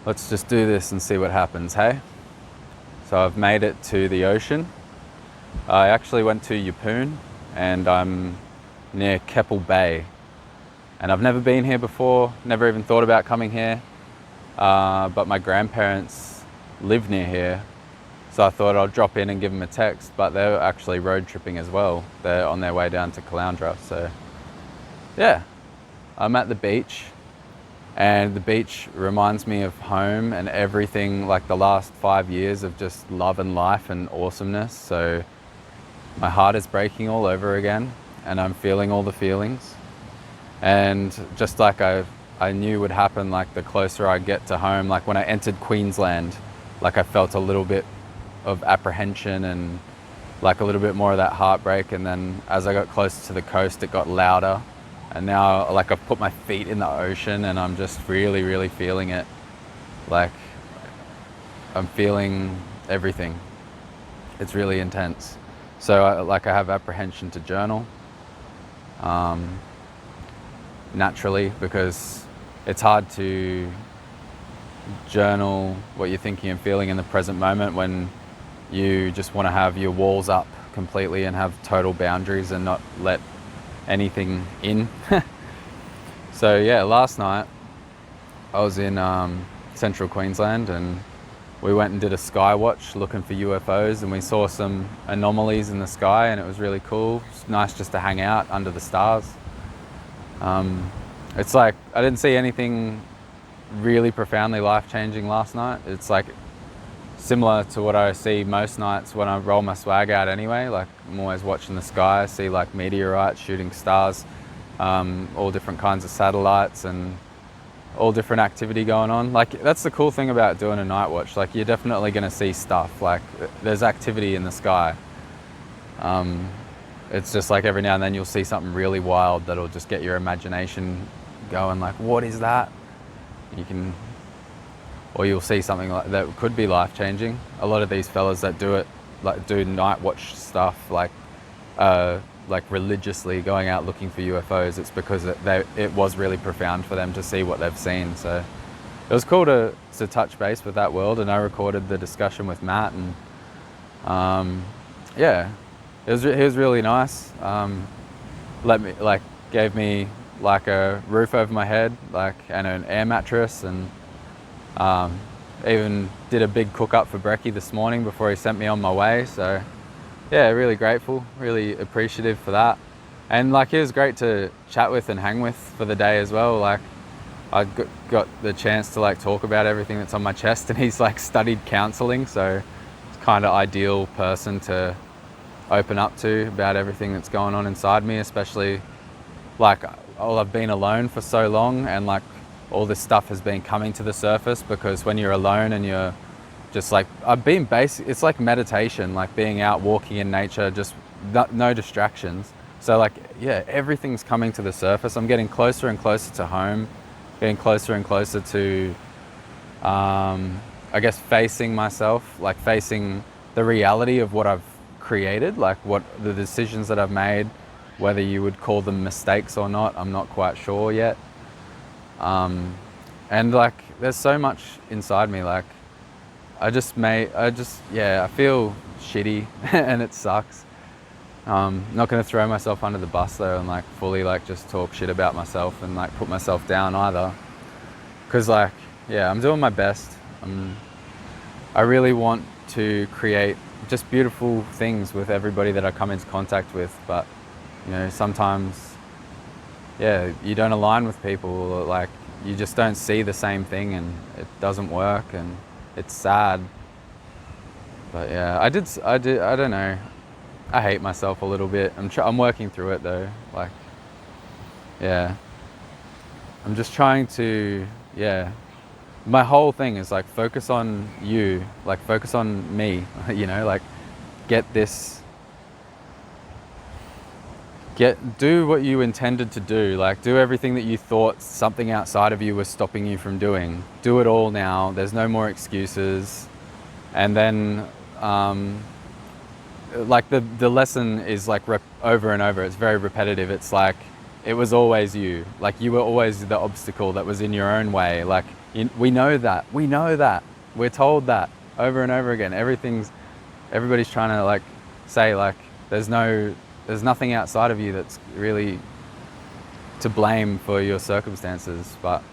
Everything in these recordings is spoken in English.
Let's just do this and see what happens, hey? So I've made it to the ocean. I actually went to Yeppoon and I'm near Keppel Bay. And I've never been here before, never even thought about coming here. But my grandparents live near here. So I thought I'll drop in and give them a text, but they're actually road tripping as well. They're on their way down to Caloundra. So yeah, I'm at the beach. And the beach reminds me of home and everything, like the last 5 years of just love and life and awesomeness. So my heart is breaking all over again and I'm feeling all the feelings. And just like I knew would happen, like the closer I get to home, like when I entered Queensland, like I felt a little bit of apprehension and like a little bit more of that heartbreak. And then as I got closer to the coast, it got louder. And now, like, I've put my feet in the ocean and I'm just really, really feeling it. Like, I'm feeling everything. It's really intense. So, I have apprehension to journal. Naturally, because it's hard to journal what you're thinking and feeling in the present moment when you just want to have your walls up completely and have total boundaries and not let anything in. So yeah, last night I was in central Queensland and we went and did a sky watch looking for UFOs and we saw some anomalies in the sky and it was really cool. It's nice just to hang out under the stars. It's like I didn't see anything really profoundly life-changing last night. It's like similar to what I see most nights when I roll my swag out anyway. Like I'm always watching the sky, see like meteorites, shooting stars, all different kinds of satellites and all different activity going on. Like that's the cool thing about doing a night watch. Like you're definitely gonna see stuff. Like there's activity in the sky. It's just like every now and then you'll see something really wild that'll just get your imagination going like, what is that? Or you'll see something like that could be life-changing. A lot of these fellas that do it, like do night watch stuff, like religiously going out looking for UFOs, it's because it was really profound for them to see what they've seen. So it was cool to touch base with that world, and I recorded the discussion with Matt, and yeah, he was really nice. Gave me like a roof over my head, like, and an air mattress, and even did a big cook up for Brekkie this morning before he sent me on my way. So yeah, really grateful, really appreciative for that. And like he was great to chat with and hang with for the day as well. Like I got the chance to like talk about everything that's on my chest, and he's like studied counseling, so it's kind of ideal person to open up to about everything that's going on inside me, especially like I've been alone for so long and like all this stuff has been coming to the surface, because when you're alone and you're just like, it's like meditation, like being out walking in nature, just no distractions. So like, yeah, everything's coming to the surface. I'm getting closer and closer to home, getting closer and closer to, I guess, facing myself, like facing the reality of what I've created, like what the decisions that I've made, whether you would call them mistakes or not, I'm not quite sure yet. And like, there's so much inside me, like, I feel shitty and it sucks. Not gonna throw myself under the bus though and like fully like just talk shit about myself and like put myself down either. Cause like, yeah, I'm doing my best. I really want to create just beautiful things with everybody that I come into contact with, but you know, sometimes, yeah, you don't align with people, or like you just don't see the same thing and it doesn't work and it's sad. But yeah, I don't know. I hate myself a little bit. I'm working through it though. Like, yeah, I'm just trying to, yeah. My whole thing is like focus on you, like focus on me, you know, like do what you intended to do, like do everything that you thought something outside of you was stopping you from doing. Do it all now, there's no more excuses. And then like the lesson is like over and over, it's very repetitive. It's like, it was always you, like you were always the obstacle that was in your own way. Like We know that. We know that. We're told that over and over again. Everybody's trying to like say like there's nothing outside of you that's really to blame for your circumstances. But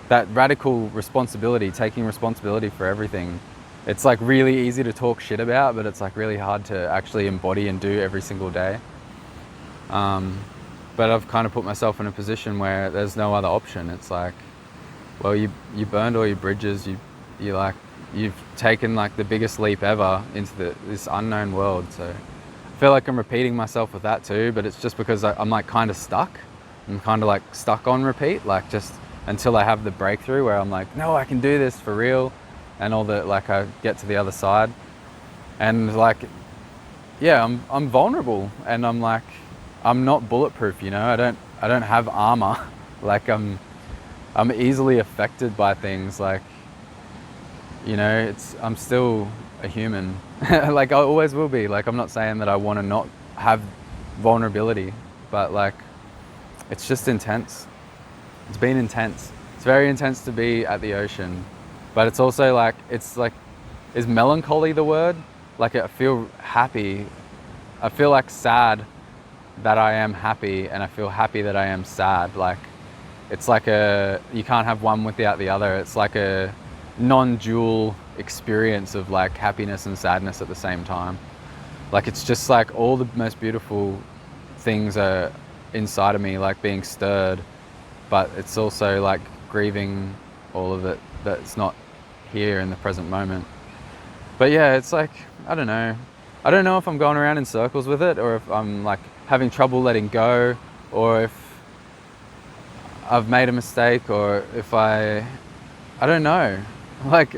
that radical responsibility, taking responsibility for everything, it's like really easy to talk shit about, but it's like really hard to actually embody and do every single day. But I've kind of put myself in a position where there's no other option. It's like, well, you burned all your bridges. You've taken like the biggest leap ever into this unknown world. So I feel like I'm repeating myself with that too, but it's just because I'm like kind of stuck. I'm kind of like stuck on repeat, like just until I have the breakthrough where I'm like, no, I can do this for real. And all that, like I get to the other side and like, yeah, I'm vulnerable and I'm like, I'm not bulletproof, you know, I don't have armor. Like I'm easily affected by things, like, you know, I'm still a human. Like I always will be. Like I'm not saying that I want to not have vulnerability, but like it's just intense. It's been intense. It's very intense to be at the ocean, but it's also like, is melancholy the word? Like I feel happy. I feel like sad that I am happy, and I feel happy that I am sad. Like it's like you can't have one without the other. It's like a non-dual experience of like happiness and sadness at the same time. Like it's just like all the most beautiful things are inside of me, like being stirred, but it's also like grieving all of it that's not here in the present moment. But yeah, it's like, I don't know if I'm going around in circles with it, or if I'm like having trouble letting go, or if I've made a mistake, or if I don't know. Like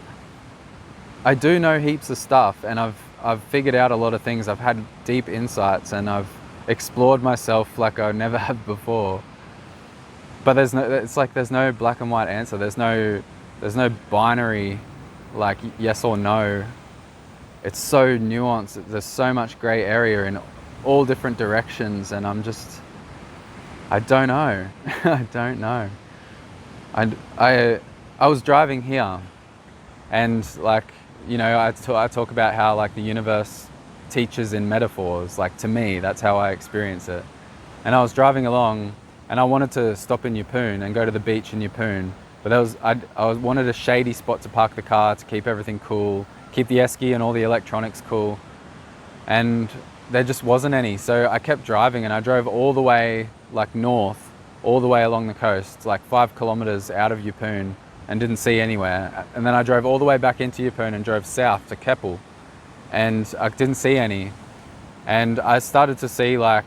I do know heaps of stuff, and I've figured out a lot of things. I've had deep insights, and I've explored myself like I never have before. But there's no black and white answer. There's no binary like yes or no. It's so nuanced. There's so much gray area in all different directions, and I don't know. I don't know. I was driving here, and like, you know, I talk about how like the universe teaches in metaphors. Like to me, that's how I experience it. And I was driving along, and I wanted to stop in Yeppoon and go to the beach in Yeppoon, but I wanted a shady spot to park the car to keep everything cool, keep the esky and all the electronics cool, and there just wasn't any. So I kept driving, and I drove all the way like north, all the way along the coast, like 5 kilometers out of Yeppoon, and didn't see anywhere. And then I drove all the way back into Yeppoon and drove south to Keppel, and I didn't see any. And I started to see like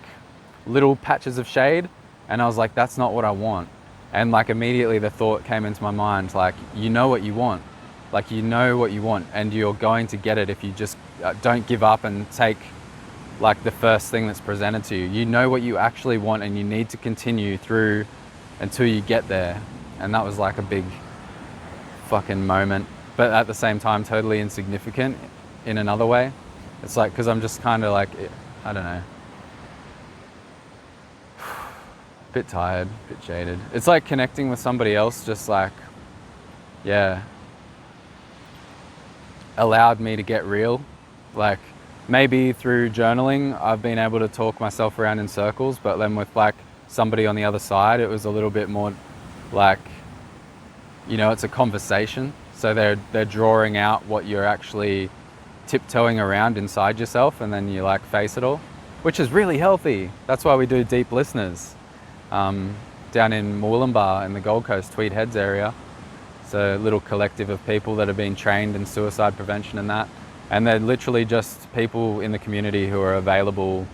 little patches of shade, and I was like, that's not what I want. And like immediately the thought came into my mind, like, you know what you want. Like you know what you want, and you're going to get it if you just don't give up and take like the first thing that's presented to you. You know what you actually want, and you need to continue through until you get there. And that was like a big fucking moment, but at the same time totally insignificant in another way. It's like, because I'm just kind of like, I don't know, a bit tired, a bit jaded. It's like connecting with somebody else, just like, yeah, allowed me to get real. Like maybe through journaling I've been able to talk myself around in circles, but then with like somebody on the other side, it was a little bit more like, you know, it's a conversation. So they're drawing out what you're actually tiptoeing around inside yourself, and then you like face it all, which is really healthy. That's why we do deep listeners down in Moolumbar in the Gold Coast, Tweed Heads area. It's a little collective of people that have been trained in suicide prevention and that. And they're literally just people in the community who are available.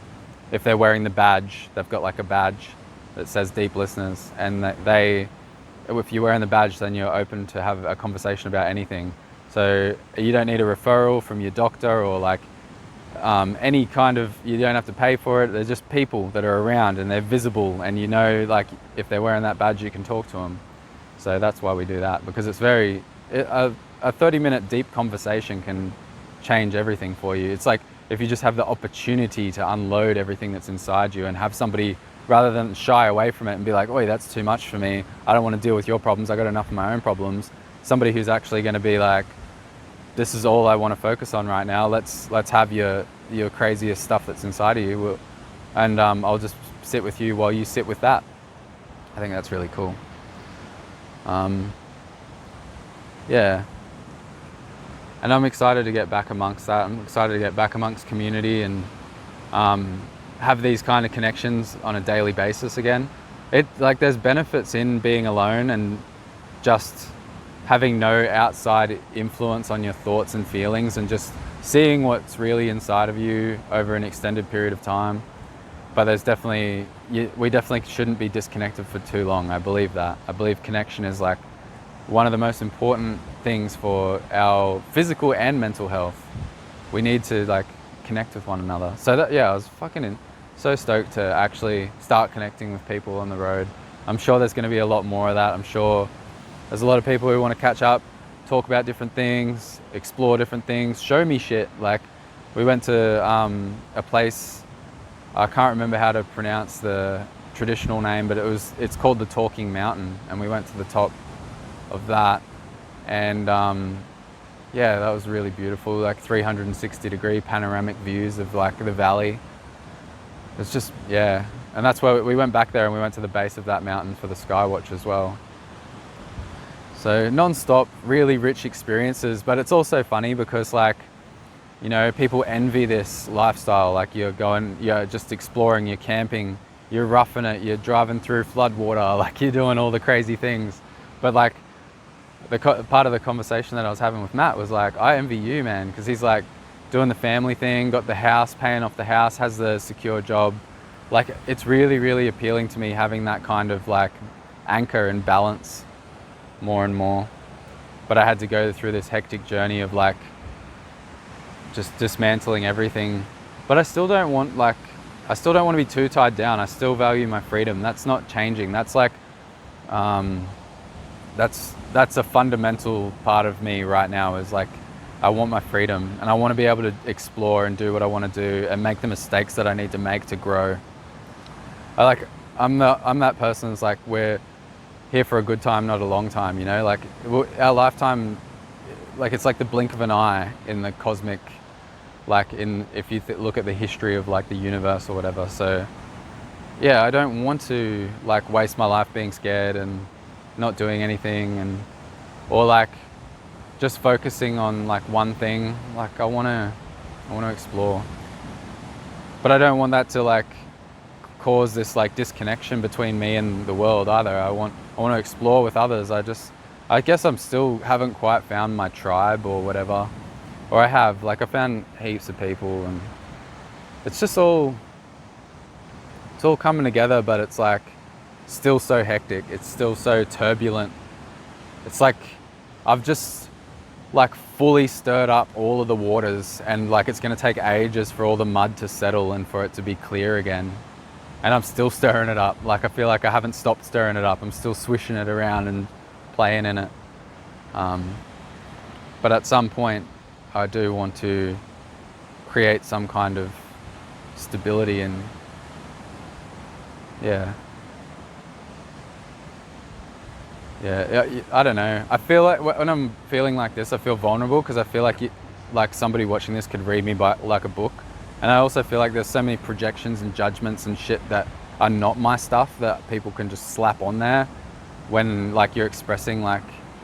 If they're wearing the badge, they've got like a badge that says Deep Listeners. And if you're wearing the badge, then you're open to have a conversation about anything. So you don't need a referral from your doctor or like any kind of, you don't have to pay for it. They're just people that are around, and they're visible, and you know, like if they're wearing that badge, you can talk to them. So that's why we do that, because it's a 30-minute deep conversation can change everything for you. It's like if you just have the opportunity to unload everything that's inside you and have somebody, rather than shy away from it and be like, oi, that's too much for me, I don't want to deal with your problems, I got enough of my own problems. somebody who's actually going to be like, this is all I want to focus on right now. Let's have your craziest stuff that's inside of you, and I'll just sit with you while you sit with that. I think that's really cool. Yeah. And I'm excited to get back amongst that. I'm excited to get back amongst community and have these kind of connections on a daily basis again. There's benefits in being alone and just having no outside influence on your thoughts and feelings, and just seeing what's really inside of you over an extended period of time. But we definitely shouldn't be disconnected for too long. I believe that. I believe connection is like one of the most important things for our physical and mental health. We need to like connect with one another. So I was so stoked to actually start connecting with people on the road. I'm sure there's going to be a lot more of that. I'm sure there's a lot of people who want to catch up, talk about different things, explore different things, show me shit. Like, we went to a place, I can't remember how to pronounce the traditional name, but it's called the Talking Mountain, and we went to the top of that, and that was really beautiful, like 360-degree panoramic views of like the valley. It's just, and that's why we went back there, and we went to the base of that mountain for the Skywatch as well. So non-stop, really rich experiences. But it's also funny because, like, you know, people envy this lifestyle. Like, you're just exploring, you're camping, you're roughing it, you're driving through floodwater, like you're doing all the crazy things. But like, part of the conversation that I was having with Matt was like, I envy you, man, because he's like doing the family thing, got the house, paying off the house, has the secure job. Like, it's really, really appealing to me having that kind of like anchor and balance more and more. But I had to go through this hectic journey of like just dismantling everything. But I still don't want to be too tied down. I still value my freedom. That's not changing. That's like that's a fundamental part of me right now, is like, I want my freedom, and I want to be able to explore and do what I want to do and make the mistakes that I need to make to grow. I'm that person that's like, we're here for a good time, not a long time, you know? Like, our lifetime, like, it's like the blink of an eye in the cosmic, like, if you look at the history of like the universe or whatever. So yeah, I don't want to like waste my life being scared and not doing anything, or like just focusing on like one thing. Like, I want to explore, but I don't want that to like cause this like disconnection between me and the world either. I want to explore with others. I guess I'm still haven't quite found my tribe or whatever, or I found heaps of people, and it's just all coming together, but it's like still so hectic. It's still so turbulent. It's like I've just like fully stirred up all of the waters, and like it's going to take ages for all the mud to settle and for it to be clear again. And I'm still stirring it up. Like, I feel like I haven't stopped stirring it up. I'm still swishing it around and playing in it. But at some point, I do want to create some kind of stability and yeah, I don't know. I feel like when I'm feeling like this, I feel vulnerable because I feel like somebody watching this could read me by like a book. And I also feel like there's so many projections and judgments and shit that are not my stuff that people can just slap on there when like you're expressing like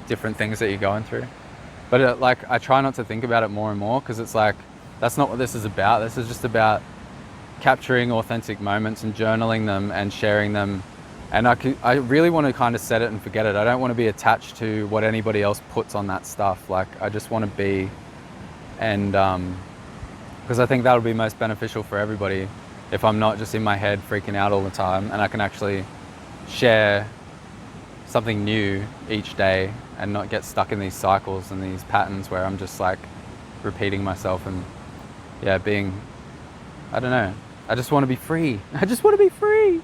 different things that you're going through. But like, I try not to think about it more and more, because it's like, that's not what this is about. This is just about capturing authentic moments and journaling them and sharing them. And I really want to kind of set it and forget it. I don't want to be attached to what anybody else puts on that stuff. Like, I just want to be, and because I think that'll be most beneficial for everybody if I'm not just in my head freaking out all the time, and I can actually share something new each day and not get stuck in these cycles and these patterns where I'm just like repeating myself and being, I don't know. I just want to be free. I just want to be free.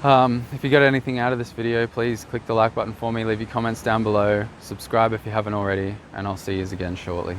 If you got anything out of this video, please click the like button for me, leave your comments down below, subscribe if you haven't already, and I'll see you again shortly.